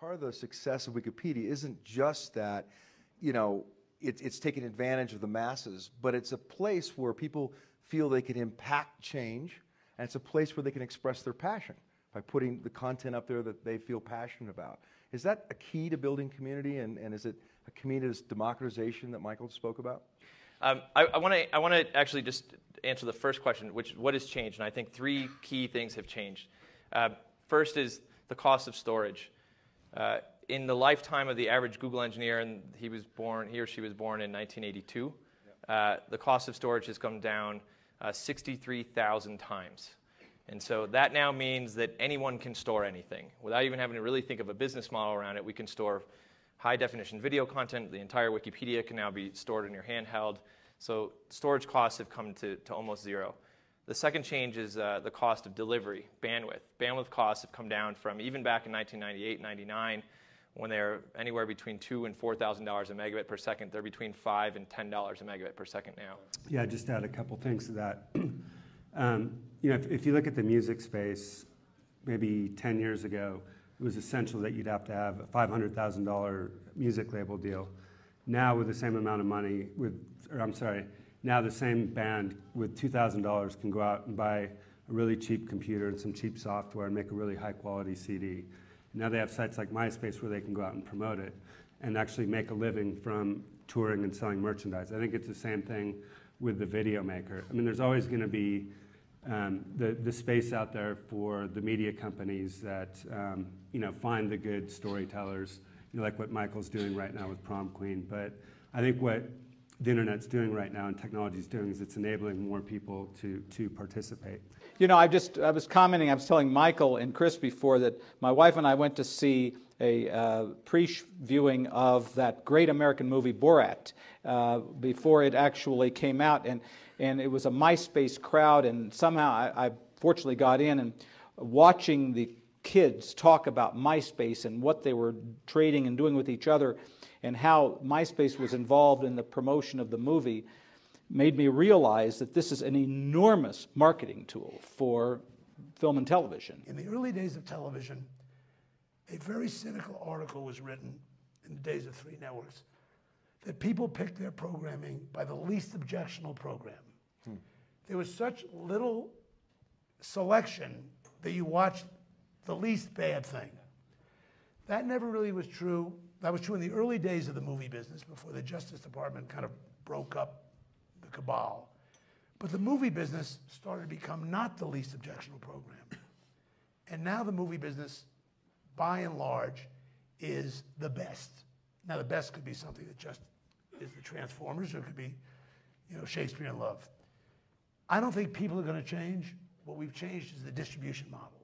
part of the success of Wikipedia isn't just that, it's taking advantage of the masses, but it's a place where people feel they can impact change, and it's a place where they can express their passion by putting the content up there that they feel passionate about. Is that a key to building community, and is it a community's democratization that Michael spoke about? I want to actually just answer the first question, which what has changed, and I think three key things have changed. First is the cost of storage. In the lifetime of the average Google engineer, and he or she was born in 1982, the cost of storage has come down 63,000 times. And so that now means that anyone can store anything. Without even having to really think of a business model around it, we can store high-definition video content. The entire Wikipedia can now be stored in your handheld. So storage costs have come to almost zero. The second change is the cost of delivery, bandwidth. Bandwidth costs have come down from even back in 1998, 99, when they're anywhere between $2,000 and $4,000 a megabit per second. They're between $5 and $10 a megabit per second now. Yeah, just to add a couple things to that. If you look at the music space, maybe 10 years ago, it was essential that you'd have to have a $500,000 music label deal. Now, with the same amount of money, now the same band with $2,000 can go out and buy a really cheap computer and some cheap software and make a really high-quality CD. Now they have sites like MySpace where they can go out and promote it and actually make a living from touring and selling merchandise. I think it's the same thing with the video maker. I mean, there's always going to be the space out there for the media companies that find the good storytellers, like what Michael's doing right now with Prom Queen. But I think what the internet's doing right now and technology's doing is it's enabling more people to participate. I was commenting, I was telling Michael and Chris before that my wife and I went to see a pre-viewing of that great American movie Borat before it actually came out, and it was a MySpace crowd, and somehow I fortunately got in, and watching the kids talk about MySpace and what they were trading and doing with each other and how MySpace was involved in the promotion of the movie made me realize that this is an enormous marketing tool for film and television. In the early days of television, a very cynical article was written in the days of 3 networks that people picked their programming by the least objectionable program. There was such little selection that you watched the least bad thing. That never really was true. That was true in the early days of the movie business before the Justice Department kind of broke up the cabal. But the movie business started to become not the least objectionable program. And now the movie business, by and large, is the best. Now the best could be something that just is the Transformers, or it could be, Shakespeare in Love. I don't think people are going to change. What we've changed is the distribution model.